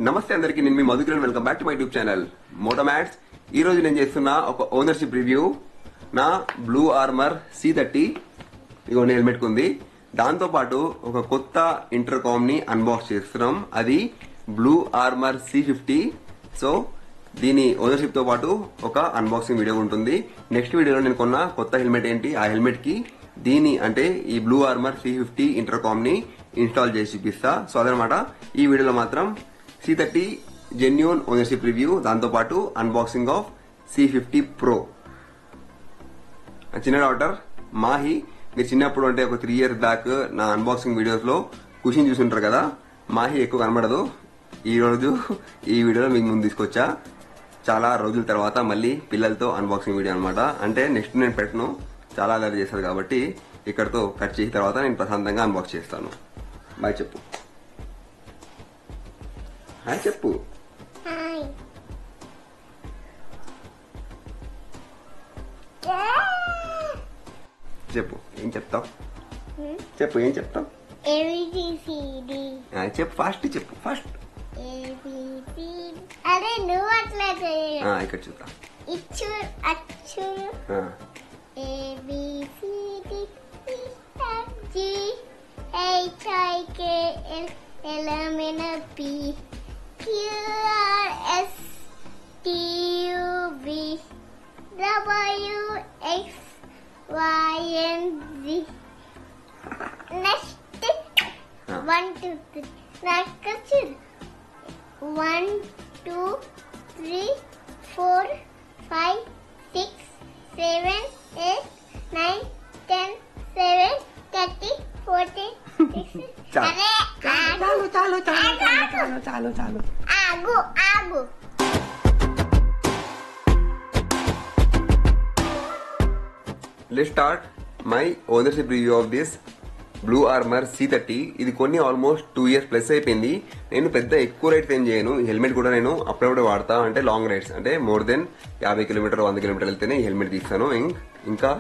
నమస్తే అందరికి, నేను మీ Madhukiran. Welcome back to my YouTube channel మోటోమాట్స్. ఈ రోజు నేను చేస్తున్న ఒక ఓనర్షిప్ రివ్యూ. నా బ్లూ ఆర్మర్ C30 ఇగోండి హెల్మెట్ కుంది. దాంతో పాటు ఒక కొత్త ఇంటర్కామ్ ని అన్బాక్స్ చేస్తున్నాం. అది బ్లూ ఆర్మర్ C50. సో దీని ఓనర్షిప్ తో పాటు ఒక అన్బాక్సింగ్ వీడియో ఉంటుంది. నెక్స్ట్ వీడియోలో నేను కొన్న కొత్త హెల్మెట్ ఏంటి, ఆ హెల్మెట్ కి దీని అంటే ఈ బ్లూ ఆర్మర్ C50 ఇంటర్కామ్ ని ఇన్స్టాల్ చేసి చూపిస్తా. సో అదనమాట ఈ వీడియోలో మాత్రం C30 జెన్యూన్ ఓనర్షిప్ రివ్యూ, దాంతో పాటు అన్బాక్సింగ్ ఆఫ్ C50 Pro. చిన్న డాటర్ మాహి, మీరు చిన్నప్పుడు అంటే ఒక 3 years బ్యాక్ నా అన్బాక్సింగ్ వీడియోస్ లో కుషిన్ చూసుంటారు కదా. మాహి ఎక్కువ కనబడదు. ఈ రోజు ఈ వీడియోలో మీకు ముందు తీసుకొచ్చా. చాలా రోజుల తర్వాత మళ్ళీ పిల్లలతో అన్బాక్సింగ్ వీడియో అనమాట. అంటే నెక్స్ట్ నేను పెట్టను, చాలా అలర్ట్ చేస్తారు కాబట్టి ఇక్కడతో కట్ చేసిన తర్వాత నేను ప్రశాంతంగా అన్బాక్స్ చేస్తాను. బాయ్ చెప్పు. హాయ్ చెప్పు. చెప్పు, ఏం చెప్తావు? చెప్పు, ఏం చెప్తావు? చెప్పు, ఫాస్ట్ చెప్పు, ఫాస్ట్. అరే నువ్వు అట్లా ఇక్కడ చూద్దాం. ఇచ్చు అచ్చు ABCDEFGHIKLMNP QRSTUV WXYZ. Next 1 2 3 నాకు 1 2 3 4 5 6 7 8 9 10 11 12 13 14 చాలు ఆగు. Let's start my ownership review of this blue armour C30. ఇది కొన్ని ఆల్మోస్ట్ 2 years ప్లస్ అయిపోయింది. నేను పెద్ద ఎక్కువ రైడ్స్ ఏం చేయను. ఈ హెల్మెట్ కూడా నేను అప్పుడప్పుడు వాడతా, అంటే లాంగ్ రైడ్స్, అంటే మోర్ దెన్ 50 కిలోమీటర్ 100 కిలోమీటర్ వెళ్తేనే ఈ హెల్మెట్ తీస్తాను. ఇంకా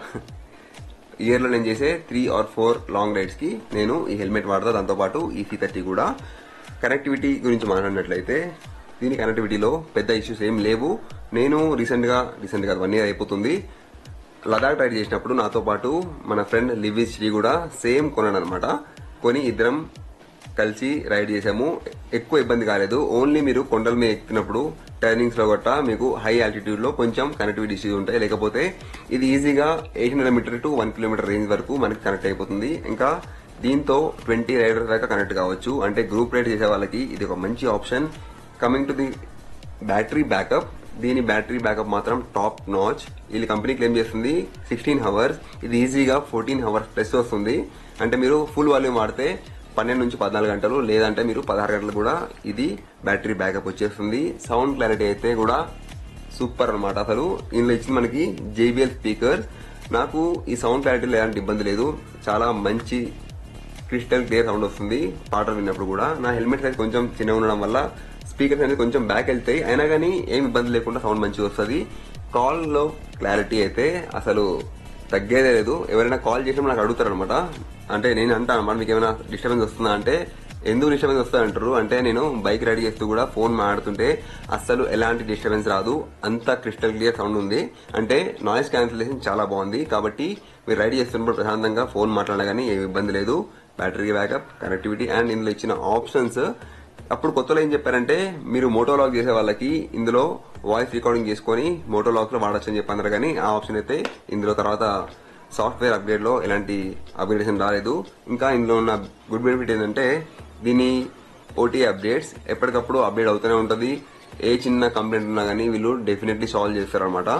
ఇయర్ లో నేను చేసే 3 or 4 లాంగ్ రైడ్స్ కి నేను ఈ హెల్మెట్ వాడతా. దాంతో పాటు ఈ C30 కూడా. కనెక్టివిటీ గురించి మాట్లాడినట్లయితే దీని కనెక్టివిటీలో పెద్ద ఇష్యూస్ ఏం లేవు. నేను రీసెంట్ గా 1 year అయిపోతుంది, లదాఖ్ రైడ్ చేసినప్పుడు నాతో పాటు మన ఫ్రెండ్ లివిస్ శ్రీ కూడా సేమ్ కొన్నాడు అనమాట. కొని ఇద్దరం కలిసి రైడ్ చేసాము. ఎక్కువ ఇబ్బంది కాలేదు. ఓన్లీ మీరు కొండల మీద ఎక్కినప్పుడు టర్నింగ్స్ లో గట్టా మీకు హై ఆల్టిట్యూడ్ లో కొంచెం కనెక్టివిటీ ఇష్యూస్ ఉంటాయి. లేకపోతే ఇది ఈజీగా 800 మీటర్ టు 1 kilometer రేంజ్ వరకు మనకి కనెక్ట్ అయిపోతుంది. ఇంకా దీంతో 20 రైడర్స్ దాకా కనెక్ట్ కావచ్చు. అంటే గ్రూప్ రైడ్ చేసే వాళ్ళకి ఇది ఒక మంచి option. Coming to the battery backup, దీని బ్యాటరీ బ్యాకప్ మాత్రం టాప్ నాచ్. వీళ్ళ కంపెనీ క్లెయిమ్ చేస్తుంది 16 hours. ఇది ఈజీగా 14 hours ప్లస్ వస్తుంది. అంటే మీరు ఫుల్ వాల్యూమ్ వాడితే 12 నుంచి 14 గంటలు, లేదంటే మీరు 16 గంటలు కూడా ఇది బ్యాటరీ బ్యాకప్ వచ్చేస్తుంది. సౌండ్ క్లారిటీ అయితే కూడా సూపర్ అనమాట. అసలు ఇందులో ఇచ్చింది మనకి JBL స్పీకర్. నాకు ఈ సౌండ్ క్లారిటీలో ఎలాంటి ఇబ్బంది లేదు. చాలా మంచి క్రిస్టల్ క్లియర్ సౌండ్ వస్తుంది పాటలు విన్నప్పుడు కూడా. నా హెల్మెట్ సైజ్ కొంచెం చిన్నగా ఉండడం వల్ల స్పీకర్స్ అనేది కొంచెం బ్యాక్ వెళ్తాయి, అయినా కానీ ఏం ఇబ్బంది లేకుండా సౌండ్ మంచిగా వస్తుంది. కాల్ లో క్లారిటీ అయితే అసలు తగ్గేదే లేదు. ఎవరైనా కాల్ చేసినప్పుడు నాకు అడుగుతారు అనమాట. అంటే నేను అంటాను అనమాట, మీకు ఏమైనా డిస్టర్బెన్స్ వస్తుందా అంటే, ఎందుకు డిస్టర్బెన్స్ వస్తుంది అంటారు. అంటే నేను బైక్ రైడ్ చేస్తూ కూడా ఫోన్ మాట్లాడుతుంటే అస్సలు ఎలాంటి డిస్టర్బెన్స్ రాదు. అంత క్రిస్టల్ క్లియర్ సౌండ్ ఉంది. అంటే నాయిస్ క్యాన్సిలేషన్ చాలా బాగుంది. కాబట్టి మీరు రైడ్ చేస్తున్నప్పుడు ప్రశాంతంగా ఫోన్ మాట్లాడినా కానీ ఏమి ఇబ్బంది లేదు. బ్యాటరీ బ్యాకప్, కనెక్టివిటీ అండ్ ఇందులో ఇచ్చిన ఆప్షన్స్. అప్పుడు కొత్తలో ఏం చెప్పారంటే, మీరు మోటోలాగ్ చేసే వాళ్ళకి ఇందులో వాయిస్ రికార్డింగ్ చేసుకుని మోటోలాగ్స్ లో వాడచ్చు అని చెప్పన్నారు. కానీ ఆ ఆప్షన్ అయితే ఇందులో తర్వాత సాఫ్ట్వేర్ అప్గ్రేడ్ లో ఎలాంటి అప్గ్రేడేషన్ రాలేదు. ఇంకా ఇందులో ఉన్న గుడ్ బెనిఫిట్ ఏంటంటే దీని OTA అప్డేట్స్ ఎప్పటికప్పుడు అప్డేట్ అవుతూనే ఉంటుంది. ఏ చిన్న కంప్లైంట్ ఉన్నా కానీ వీళ్ళు డెఫినెట్లీ సాల్వ్ చేస్తారు అనమాట.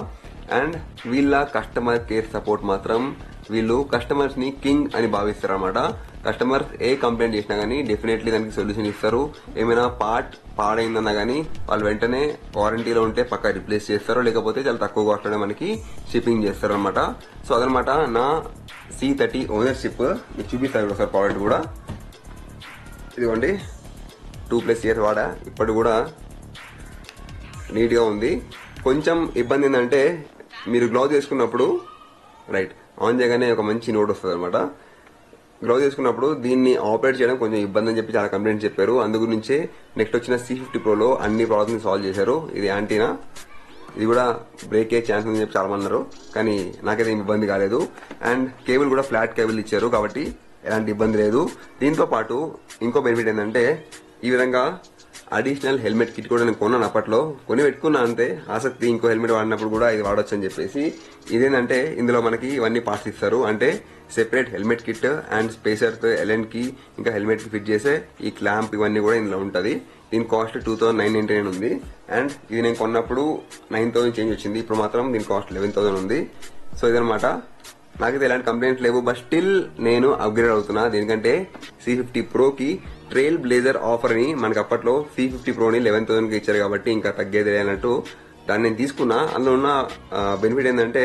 అండ్ వీళ్ళ కస్టమర్ కేర్ సపోర్ట్ మాత్రం వీళ్ళు కస్టమర్స్ ని కింగ్ అని భావిస్తారు అనమాట. కస్టమర్స్ ఏ కంప్లైంట్ చేసినా గానీ డెఫినెట్లీ దానికి సొల్యూషన్ ఇస్తారు. ఏమైనా పార్ట్ పాడైందన్నా గానీ వాళ్ళు వెంటనే వారంటీలో ఉంటే పక్కా రిప్లేస్ చేస్తారు, లేకపోతే చాలా తక్కువ కాస్ట్ లోనే మనకి షిప్పింగ్ చేస్తారు అనమాట. సో అదనమాట నా C30 ఓనర్షిప్. మీకు చూపిస్తారు ఒకసారి ప్రోడక్ట్ కూడా. ఇదిగోండి, 2+ years వాడా, ఇప్పటి కూడా నీట్ గా ఉంది. కొంచెం ఇబ్బంది ఏంటంటే మీరు గ్లౌజ్ వేసుకున్నప్పుడు రైట్ ఆన్ చేయగానే ఒక మంచి నోట్ వస్తుంది అనమాట. గ్లౌజ్ వేసుకున్నప్పుడు దీన్ని ఆపరేట్ చేయడం కొంచెం ఇబ్బంది అని చెప్పి చాలా కంప్లైంట్స్ చెప్పారు. అందు గురించే నెక్స్ట్ వచ్చిన C50 Proలో అన్ని ప్రాబ్లమ్స్ సాల్వ్ చేశారు. ఇది యాంటీనా, ఇది కూడా బ్రేక్ అయ్యే ఛాన్స్ ఉందని చెప్పి చాలా మంది అన్నారు, కానీ నాకైతే ఏమి ఇబ్బంది కాలేదు. అండ్ కేబుల్ కూడా ఫ్లాట్ కేబుల్ ఇచ్చారు కాబట్టి ఎలాంటి ఇబ్బంది లేదు. దీంతో పాటు ఇంకో బెనిఫిట్ ఏంటంటే ఈ విధంగా అడిషనల్ హెల్మెట్ కిట్ కూడా నేను కొన్నాను. అప్పట్లో కొని పెట్టుకున్నా అంతే, ఆసక్తి ఇంకో హెల్మెట్ వాడినప్పుడు కూడా ఇది వాడొచ్చు అని చెప్పేసి. ఇదేంటంటే ఇందులో మనకి ఇవన్నీ పార్ట్స్ ఇస్తారు, అంటే separate helmet kit and spacer ఎల్ఎన్ కి ఇంకా హెల్మెట్ కి ఫిట్ చేసే ఈ క్లాంప్ ఇవన్నీ కూడా ఇందులో ఉంటది. దీని కాస్ట్ 2999 ఉంది. అండ్ ఇది నేను కొన్నప్పుడు 9000 చేంజ్ వచ్చింది, ఇప్పుడు మాత్రం దీని కాస్ట్ 11000 ఉంది. సో ఇదనమాట. నాకైతే ఎలాంటి కంప్లైంట్స్ లేవు, బట్ స్టిల్ నేను అప్గ్రేడ్ అవుతున్నా. దీనికంటే C50 Pro కి ట్రైల్ బ్లేజర్ ఆఫర్ అని మనకి అప్పట్లో C50 Proని 11000 కి ఇచ్చారు కాబట్టి ఇంకా తగ్గేది అన్నట్టు దాన్ని నేను తీసుకున్నా. అందులో ఉన్న బెనిఫిట్ ఏంటంటే,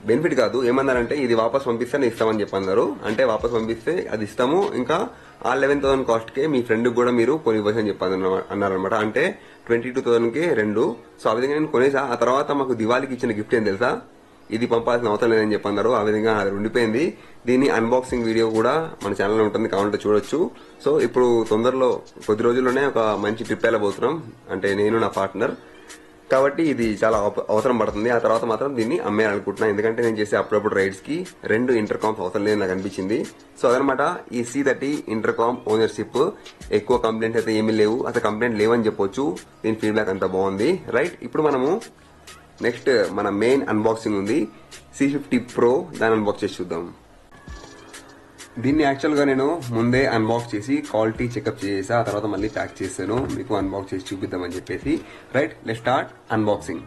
బెనిఫిట్ కాదు ఏమన్నారంటే ఇది వాపస్ పంపిస్తే నేను ఇస్తామని చెప్పన్నారు. అంటే వాపస్ పంపిస్తే అది ఇస్తాము, ఇంకా ఆ 11000 కాస్ట్ కే మీ ఫ్రెండ్ కూడా మీరు కొని ఇవ్వచ్చు అని చెప్పారు అన్నారనమాట. అంటే 22,000 కి 2. సో ఆ విధంగా నేను కొనేసా. ఆ తర్వాత మాకు దివాళీకి ఇచ్చిన గిఫ్ట్ ఏం తెలుసా, ఇది పంపాల్సిన అవసరం లేదని చెప్పన్నారు. ఆ విధంగా అది ఉండిపోయింది. దీని అన్బాక్సింగ్ వీడియో కూడా మన ఛానల్లో ఉంటుంది, కావాలంటే చూడొచ్చు. సో ఇప్పుడు తొందరలో కొద్ది రోజుల్లోనే ఒక మంచి ట్రిప్ వెళ్ళబోతున్నాం, అంటే నేను నా పార్ట్నర్. కాబట్టి ఇది చాలా అవసరం పడుతుంది. ఆ తర్వాత మాత్రం దీన్ని అమ్మేయాలనుకుంటున్నా, ఎందుకంటే నేను చేసే అప్పుడప్పుడు రైడ్స్ కి 2 ఇంటర్కామ్స్ అవసరం లేదని నాకు అనిపించింది. సో అదనమాట ఈ C30 ఇంటర్కామ్ ఓనర్షిప్. ఎక్కువ కంప్లైంట్స్ అయితే ఏమీ లేవు, అసలు కంప్లైంట్ లేవని చెప్పొచ్చు. దీని ఫీడ్బ్యాక్ అంతా బాగుంది. రైట్, ఇప్పుడు మనము నెక్స్ట్ మన మెయిన్ అన్బాక్సింగ్ ఉంది, C50 Pro. దాన్ని అన్బాక్స్ చేసి చూద్దాం. దీన్ని యాక్చువల్ గా నేను ముందే అన్బాక్స్ చేసి క్వాలిటీ చెకప్ చేసా, ఆ తర్వాత మళ్ళీ ప్యాక్ చేశాను మీకు అన్బాక్స్ చేసి చూపిద్దామని చెప్పేసి. Right, let's start unboxing.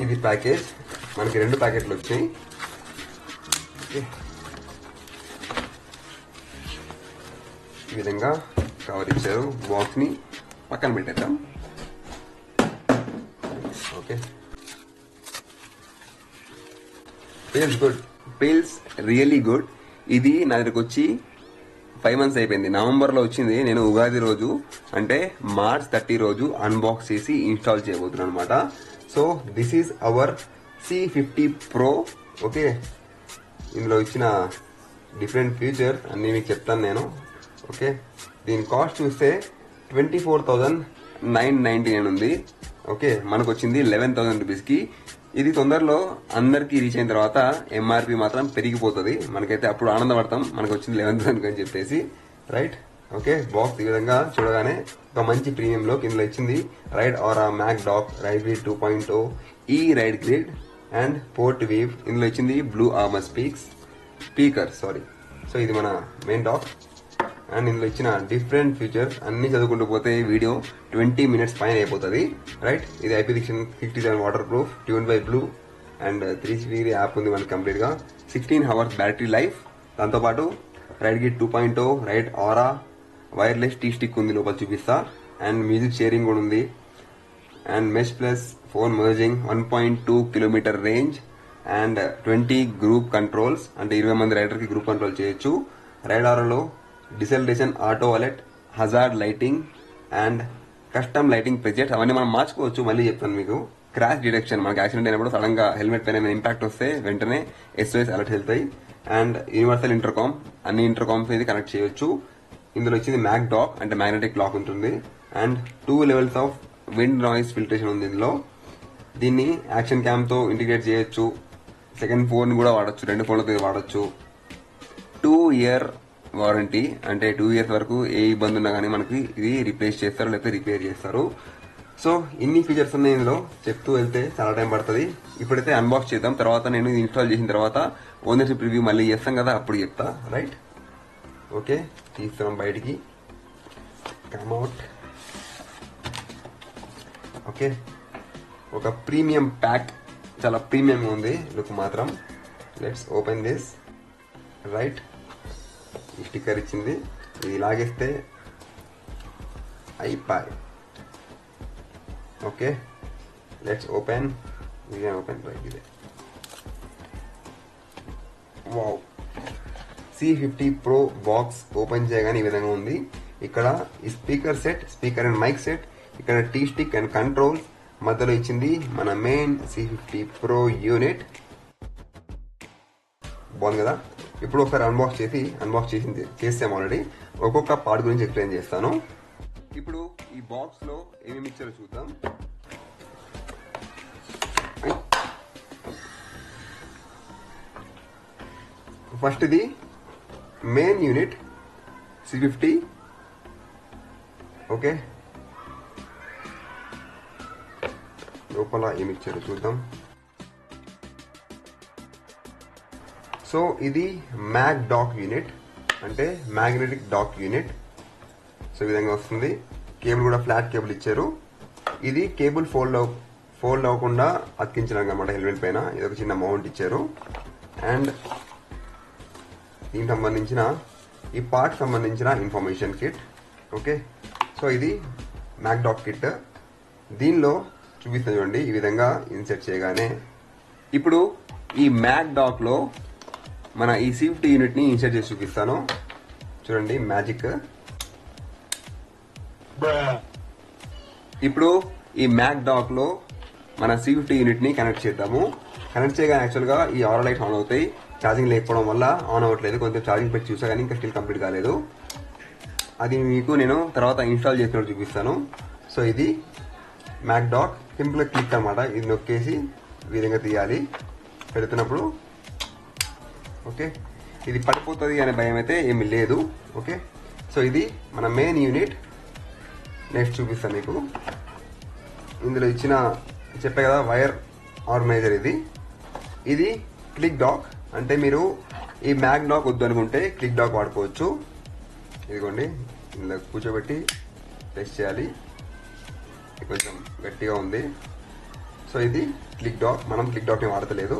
ఇది ప్యాకేజ్, మనకి 2 ప్యాకెట్లు వచ్చాయి. ఈ విధంగా కవర్ ఇచ్చారు. బాక్స్ ని పక్కన పెట్టేద్దాం. Okay, feels good, feels really good. ఇది నా దగ్గరకు వచ్చి 5 months అయిపోయింది. నవంబర్ లో వచ్చింది. నేను ఉగాది రోజు అంటే March 30 రోజు అన్బాక్స్ చేసి ఇన్స్టాల్ చేయబోతున్నాను అనమాట. So this is our C50 Pro. Okay, ఇందులో ఇచ్చిన డిఫరెంట్ ఫీచర్స్ అన్ని మీకు చెప్తాను నేను. ఓకే, దీని కాస్ట్ చూస్తే 24,999 ఉంది. ఓకే, మనకు వచ్చింది 11,000 రూపీస్ కి. ఇది తొందరలో అందరికి రీచ్ అయిన తర్వాత MRP మాత్రం పెరిగిపోతుంది. మనకైతే అప్పుడు ఆనందపడతాం మనకు వచ్చింది 11,000 అని చెప్పేసి. రైట్, ఓకే, బాక్స్ ఈ విధంగా చూడగానే ఒక మంచి ప్రీమియం లో ఇందులో ఇచ్చింది ride aura mac dock ride grid 2.0 ఈ ride grid and port weave. ఇందులో ఇచ్చింది బ్లూ ఆర్మర్ స్పీకర్. సో ఇది మన మెయిన్ డాక్. అండ్ ఇందులో ఇచ్చిన డిఫరెంట్ ఫీచర్స్ అన్ని చదువుకుంటూ పోతే వీడియో 20 minutes పైన అయిపోతుంది. రైట్, ఇది IP67 waterproof, tune by blue and 360 app ఉంది మనకి కంప్లీట్ గా. 16 hours బ్యాటరీ లైఫ్. దాంతోపాటు రైడ్ గిట్ 2.0 ride aura wireless T stick ఉంది, లోపల చూపిస్తా. అండ్ మ్యూజిక్ షేరింగ్ కూడా ఉంది. And mesh plus phone merging, 1.2 kilometer range and 20 group controls, అంటే 20 మంది రైడర్ కి గ్రూప్ కంట్రోల్ చేయొచ్చు. రైడ్ ఆరాలో deceleration, auto alert, hazard lighting and custom lighting present అవన్నీ మనం మార్చుకోవచ్చు. మళ్ళీ చెప్తాను మీకు. క్రాష్ డిటెక్షన్, మనకి యాక్సిడెంట్ అయినప్పుడు సడన్ గా హెల్మెట్ పైన ఇంపాక్ట్ వస్తే వెంటనే SOS అలర్ట్ వెళ్తాయి. అండ్ యూనివర్సల్ ఇంటర్కామ్, అన్ని ఇంటర్కామ్స్ ఇది కనెక్ట్ చేయొచ్చు. ఇందులో వచ్చింది మ్యాక్ డాక్, అంటే మ్యాగ్నెటిక్ లాక్ ఉంటుంది. And 2 levels of wind noise filtration ఉంది ఇందులో. దీన్ని యాక్షన్ క్యామ్ తో ఇంటిగ్రేట్ చేయొచ్చు. సెకండ్ ఫోన్ కూడా వాడచ్చు, 2 ఫోన్లతో వాడచ్చు. 2 year వారంటీ, అంటే 2 years వరకు ఏ ఇబ్బంది ఉన్నా కానీ మనకి ఇది రీప్లేస్ చేస్తారు లేకపోతే రిపేర్ చేస్తారు. సో ఇన్ని ఫీచర్స్ ఉన్నాయి ఇందులో, చెప్తూ వెళ్తే చాలా టైం పడుతుంది. ఇప్పుడైతే అన్బాక్స్ చేద్దాం, తర్వాత నేను ఇన్స్టాల్ చేసిన తర్వాత ఓనర్షిప్ రివ్యూ మళ్ళీ చేస్తాం కదా, అప్పుడు చెప్తా. రైట్, ఓకే, తీస్తున్నాం బయటికి. కమ్అవుట్. ఓకే, ఒక ప్రీమియం ప్యాక్, చాలా ప్రీమియం ఉంది లుక్ మాత్రం. Let's open this. రైట్, ఈ స్టిక్కర్ ఇచ్చింది, ఇది లాగేస్తే అయిపోయి. Okay, let's open. Open right, ఇదే. Wow, C50 Pro box open చేయగానే ఈ విధంగా ఉంది. ఇక్కడ ఈ స్పీకర్ అండ్ మైక్ సెట్, ఇక్కడ టీ స్టిక్ అండ్ కంట్రోల్స్ మధ్యలో ఇచ్చింది మన మెయిన్ C50 Pro యూనిట్. బాగుంది కదా. ఇప్పుడు ఒకసారి అన్బాక్స్ చేసాము ఆల్రెడీ. ఒక్కొక్క పార్ట్ గురించి ఎక్స్ప్లెయిన్ చేస్తాను. ఇప్పుడు ఈ బాక్స్ లో ఏమేమి ఇచ్చారో చూద్దాం. ఫస్ట్ ఇది మెయిన్ యూనిట్ C50. ఓకే, లోపల ఏమి ఇచ్చారో చూద్దాం. సో ఇది మ్యాగ్ డాక్ యూనిట్, అంటే మ్యాగ్నెటిక్ డాక్ యూనిట్. సో ఈ విధంగా వస్తుంది. కేబుల్ కూడా ఫ్లాట్ కేబుల్ ఇచ్చారు. ఇది కేబుల్ ఫోల్డ్ అవ్వకుండా అతికించడానికి అనమాట హెల్మెట్ పైన. ఇది ఒక చిన్న మౌంట్ ఇచ్చారు. అండ్ దీనికి సంబంధించిన ఈ పార్ట్ సంబంధించిన ఇన్ఫర్మేషన్ కిట్. ఓకే, సో ఇది మ్యాగ్ డాక్ కిట్. దీనిలో చూపిస్తాను చూడండి, ఈ విధంగా ఇన్సెట్ చేయగానే ఇప్పుడు ఈ మ్యాగ్ డాక్ లో మన ఈ C50 యూనిట్ ని ఇన్సెట్ చేసి చూపిస్తాను. చూడండి మ్యాజిక్. ఇప్పుడు ఈ మ్యాగ్ డాక్ లో మన C50 యూనిట్ ని కనెక్ట్ చేద్దాము. కనెక్ట్ చేయగానే యాక్చువల్ గా ఈ ఆరో లైట్స్ ఆన్ అవుతాయి. ఛార్జింగ్ లేకపోవడం వల్ల ఆన్ అవ్వట్లేదు. కొంచెం ఛార్జింగ్ పెట్టి చూసా కానీ ఇంకా స్టిల్ కంప్లీట్ కాలేదు. అది మీకు నేను తర్వాత ఇన్స్టాల్ చేసినప్పుడు చూపిస్తాను. సో ఇది మ్యాగ్ డాక్. సింపుల్ గా క్లిక్ అనమాట. ఇది నొక్కేసి ఈ విధంగా తీయాలి పెడుతున్నప్పుడు. ఓకే, ఇది పడిపోతుంది అనే భయం అయితే ఏమీ లేదు. ఓకే, సో ఇది మన మెయిన్ యూనిట్. నెక్స్ట్ చూపిస్తాను మీకు. ఇందులో ఇచ్చిన చెప్పే కదా వైర్ ఆర్గనైజర్. ఇది క్లిక్ డాక్. అంటే మీరు ఈ మ్యాగ్ డాక్ వద్దు అనుకుంటే క్లిక్ డాక్ వాడుకోవచ్చు. ఇదిగోండి, ఇందులో కూర్చోబెట్టి టెస్ట్ చేయాలి. కొంచెం గట్టిగా ఉంది. సో ఇది క్లిక్ డాక్. మనం క్లిక్ డాక్ ని వాడతలేదు.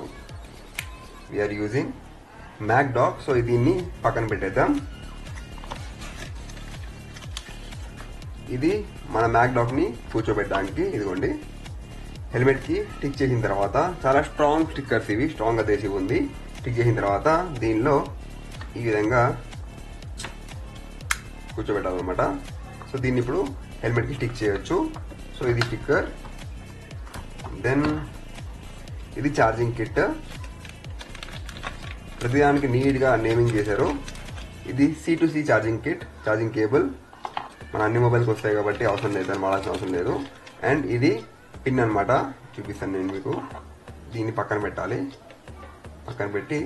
We are using mag dock. So దీన్ని పక్కన పెట్టేద్దాం. ఇది మన మ్యాగ్ డాక్ ని కూర్చోబెట్టడానికి. ఇదిగోండి, హెల్మెట్ కి స్టిక్ చేసిన తర్వాత చాలా స్ట్రాంగ్ స్టిక్కర్స్ ఇవి, స్ట్రాంగ్ గా చేసి ఉంది. స్టిక్ చేసిన తర్వాత దీనిలో ఈ విధంగా కూర్చోబెట్టాలన్నమాట. సో దీన్ని ఇప్పుడు హెల్మెట్ కి స్టిక్ చేయొచ్చు. సో ఇది స్టిక్కర్. దెన్ ఇది ఛార్జింగ్ కిట్. ప్రతిదానికి నీట్ గా నేమింగ్ చేశారు. ఇది C2C charging kit, charging cable. మన అన్ని మొబైల్కి వస్తాయి కాబట్టి అవసరం లేదు, దాన్ని వాడాల్సిన అవసరం లేదు. అండ్ ఇది పిన్ అనమాట. చూపిస్తాను నేను మీకు. దీన్ని పక్కన పెట్టాలి. పక్కన పెట్టి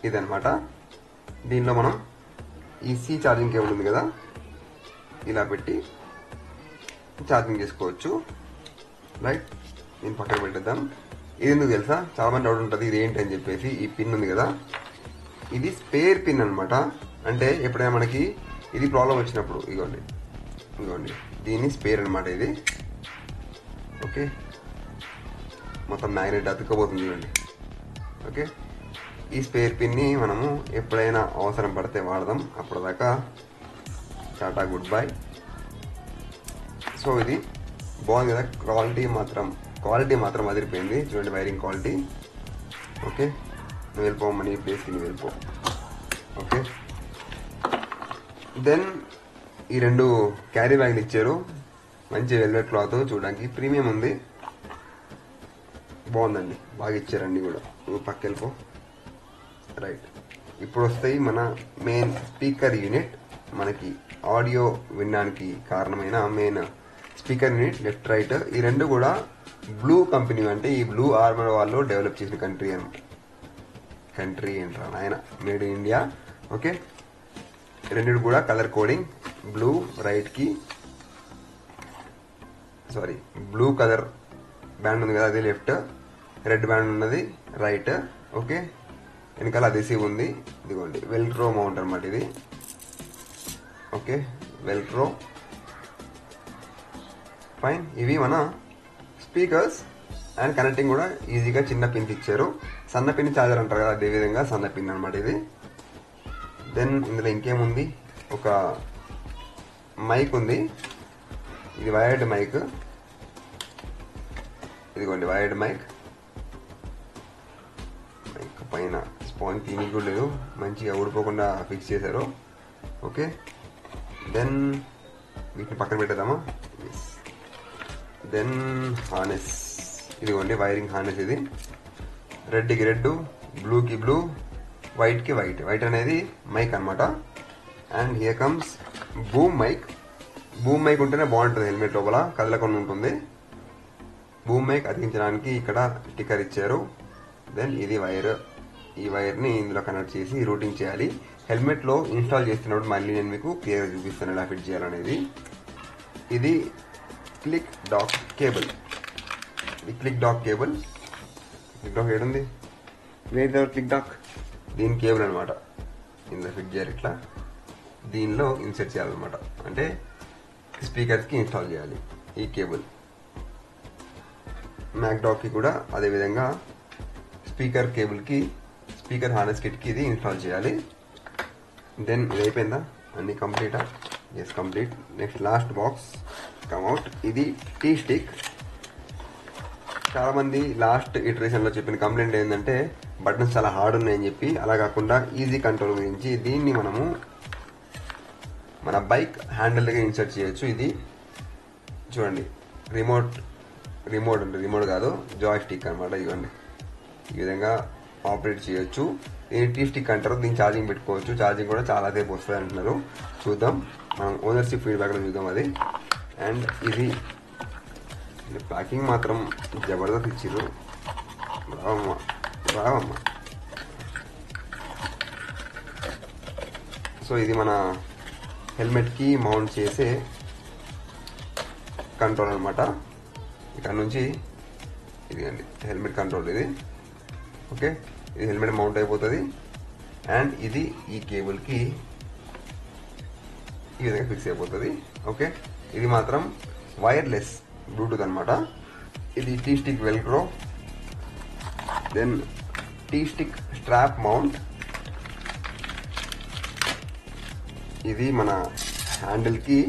ఇదనమాట. దీనిలో మనం ఈ C ఛార్జింగ్ కేబుల్ ఉంది కదా, ఇలా పెట్టి ఛార్జింగ్ చేసుకోవచ్చు. రైట్, దీన్ని పక్కన పెట్టేద్దాం. ఇది ఎందుకు తెలుసా, చాలా మంది డౌట్ ఉంటుంది ఇది ఏంటి అని చెప్పేసి. ఈ పిన్ ఉంది కదా, ఇది స్పేర్ పిన్ అనమాట. అంటే ఎప్పుడైనా మనకి ఇది ప్రాబ్లం వచ్చినప్పుడు ఇగోండి దీని స్పేర్ అనమాట ఇది. ఓకే, మొత్తం మ్యాగ్నెట్ అతుక్కపోతుంది చూడండి. ఓకే, ఈ స్పేర్ పిన్ ని మనము ఎప్పుడైనా అవసరం పడితే వాడదాం. అప్పటిదాకా టాటా గుడ్ బై. సో ఇది బాగుంది కదా. క్వాలిటీ మాత్రం అదిరిపోయింది. చూడండి వైరింగ్ క్వాలిటీ. ఓకే, నువ్వు వెళ్ళిపో, మనీ ప్లేస్కి నువ్వు వెళ్ళిపో. ఓకే, దెన్ ఈ 2 క్యారీ బ్యాగ్లు ఇచ్చారు. మంచి వెల్వెట్ క్లాత్, చూడడానికి ప్రీమియం ఉంది. బాగుందండి, బాగా ఇచ్చారండి కూడా. నువ్వు పక్క వెళ్ళిపో. రైట్, ఇప్పుడు వస్తాయి మన మెయిన్ స్పీకర్ యూనిట్. మనకి ఆడియో వినడానికి కారణమైన main speaker unit, left right. ఈ 2 కూడా బ్లూ కంపెనీ, అంటే ఈ బ్లూ ఆర్మర్ వాళ్ళు డెవలప్ చేసిన కంట్రీ ఏంట్రా నాయన, మేడ్ ఇన్ ఇండియా. ఓకే, 2 కూడా కలర్ కోడింగ్. బ్లూ రైట్ కి బ్లూ కలర్ బ్యాండ్ ఉంది కదా, అది లెఫ్ట్. రెడ్ బ్యాండ్ ఉన్నది రైట్. ఓకే, వెనకాల అదేసివ్ ఉంది. ఇదిగోండి వెల్క్రో మౌంట్ అనమాట ఇది. Okay, velcro fine. ఇవి మన స్పీకర్స్. అండ్ కనెక్టింగ్ కూడా ఈజీగా చిన్న పిన్స్ ఇచ్చారు. సన్న పిన్ ఛార్జర్ అంటారు కదా, అదే విధంగా సన్న పిన్ అనమాట ఇది. దెన్ ఇందులో ఇంకేముంది, ఒక మైక్ ఉంది. ఇది వైర్డ్ మైక్. ఇదిగోండి వైర్డ్ మైక్. మైక్ పైన స్పాంజ్ తీని కూడా లేదు, మంచిగా ఊడిపోకుండా ఫిక్స్ చేశారు. ఓకే, దెన్ వీటిని పక్కన పెట్టేద్దామా. దెన్ హార్నెస్, ఇదిగోండి వైరింగ్ హార్నెస్. ఇది రెడ్కి రెడ్, బ్లూకి బ్లూ, వైట్కి వైట్. వైట్ అనేది మైక్ అనమాట. And here comes boom mic. Boom mic ఉంటేనే బాగుంటుంది, హెల్మెట్ లోపల కదలకుండా ఉంటుంది. బూమ్ మైక్ అతికించడానికి ఇక్కడ స్టిక్కర్ ఇచ్చారు. దెన్ ఇది వైర్, ఈ వైర్ని ఇందులో కనెక్ట్ చేసి రూటింగ్ చేయాలి. హెల్మెట్లో ఇన్స్టాల్ చేస్తున్నప్పుడు మళ్ళీ నేను మీకు క్లియర్గా చూపిస్తాను ఎలా ఫిట్ చేయాలనేది. ఇది క్లిక్ డాక్ కేబుల్. ఈ click dock cable, click dock ఏడుంది, వేరే క్లిక్ డాక్, దీని కేబుల్ అనమాట. ఇందులో ఫిట్ చేయాలి, ఇట్లా దీనిలో ఇన్సర్ట్ చేయాలన్నమాట. అంటే స్పీకర్స్కి ఇన్స్టాల్ చేయాలి ఈ కేబుల్. మ్యాక్ డాక్కి కూడా అదేవిధంగా స్పీకర్ కేబుల్కి, స్పీకర్ హార్నెస్ కిట్కి ఇది ఇన్స్టాల్ చేయాలి. దెన్ ఇది అయిపోయిందా, అన్ని కంప్లీటా? Yes complete. Next last box come out. ఇది టీ స్టిక్. చాలా మంది లాస్ట్ ఇటరేషన్లో చెప్పిన కంప్లైంట్ ఏంటంటే బటన్స్ చాలా హార్డ్ ఉన్నాయని చెప్పి. అలా కాకుండా ఈజీ కంట్రోల్ గురించి దీన్ని మనము మన బైక్ హ్యాండిల్గా ఇన్సర్ట్ చేయొచ్చు. ఇది చూడండి, రిమోట్ కాదు, జాయ్ స్టిక్ అనమాట. ఇవ్వండి, ఈ విధంగా ఆపరేట్ చేయొచ్చు. దీన్ని టీ స్టిక్ అంటారు. దీన్ని ఛార్జింగ్ పెట్టుకోవచ్చు. ఛార్జింగ్ కూడా చాలా సేపు వస్తుంది అంటున్నారు. చూద్దాం, మనం ఓనర్షిప్ ఫీడ్బ్యాక్లో చూద్దాం అది. అండ్ ఇది ప్యాకింగ్ మాత్రం జబర్దస్త్ ఇచ్చిర్రు. రావమ్మా. సో ఇది మన హెల్మెట్కి మౌంట్ చేసే కంట్రోల్ అనమాట. ఇక్కడ నుంచి ఇది అండి హెల్మెట్ కంట్రోల్. ఇది ఓకే, ఇది హెల్మెట్ మౌంట్ అయిపోతుంది. అండ్ ఇది ఈ కేబుల్కి ఈ విధంగా ఫిక్స్ అయిపోతుంది. ఓకే, ఇది మాత్రం వైర్లెస్ బ్లూటూత్ అనమాట. ఇది T stick velcro. Then T stick strap mount. ఇది మన హ్యాండిల్కి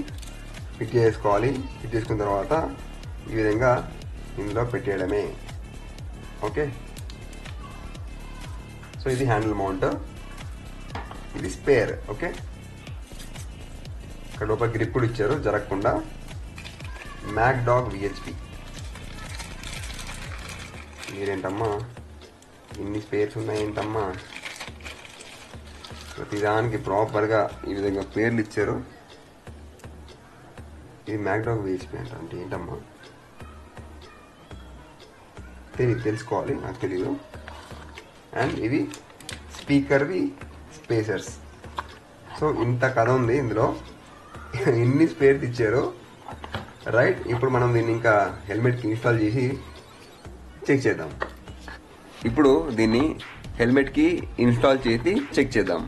ఫిట్ చేసుకోవాలి. ఫిట్ చేసుకున్న తర్వాత ఈ విధంగా ఇందులో పెట్టేయడమే. ఓకే, సో ఇది హ్యాండిల్ మౌంట్, ఇది స్పేర్. ఓకే, ఇక్కడ లోపల గ్రిప్ కూడా ఇచ్చారు జరగకుండా. Mac dog VHP. మీరేంటమ్మా ఇన్ని స్పేర్స్ ఉన్నాయేంటమ్మా? ప్రతిదానికి ప్రాపర్గా ఈ విధంగా పేర్లు ఇచ్చారు. ఇది మ్యాక్ డాగ్ విహెచ్పి అంటే ఏంటమ్మా తెలుసుకోవాలి, నాకు తెలీదు. అండ్ ఇవి స్పీకర్వి స్పేసర్స్. సో ఇంత కథ ఉంది ఇందులో, ఇన్ని స్పేర్స్ ఇచ్చారు. రైట్, ఇప్పుడు మనం దీన్ని ఇంకా హెల్మెట్కి ఇన్స్టాల్ చేసి చెక్ చేద్దాం. ఇప్పుడు దీన్ని హెల్మెట్కి ఇన్స్టాల్ చేసి చెక్ చేద్దాం.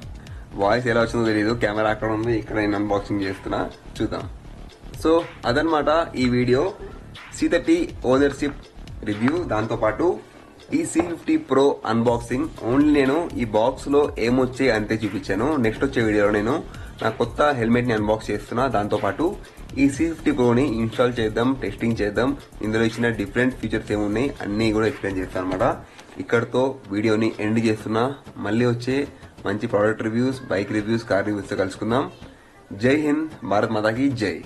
వాయిస్ ఎలా వచ్చిందో తెలియదు, కెమెరా అక్కడ ఉంది, ఇక్కడ నేను అన్బాక్సింగ్ చేస్తున్నా, చూద్దాం. సో అదనమాట ఈ వీడియో. C30 ఓనర్షిప్ రివ్యూ, దాంతోపాటు ఈ C50 Pro అన్బాక్సింగ్. ఓన్లీ నేను ఈ బాక్స్లో ఏమొచ్చాయి అంతే చూపించాను. నెక్స్ట్ వచ్చే వీడియోలో నేను నా కొత్త హెల్మెట్ని అన్బాక్స్ చేస్తున్నా. దాంతోపాటు ఈ C50 Proని ఇన్స్టాల్ చేద్దాం, టెస్టింగ్ చేద్దాం. ఇందులో ఇచ్చిన డిఫరెంట్ ఫీచర్స్ ఏమున్నాయి అన్నీ కూడా ఎక్స్ప్లెయిన్ చేస్తాను అనమాట. ఇక్కడతో వీడియోని ఎండ్ చేస్తున్నా. మళ్ళీ వచ్చే మంచి product reviews, bike reviews, car రివ్యూస్తో కలుసుకుందాం. జై హింద్, భారత్ మాతాకి జై.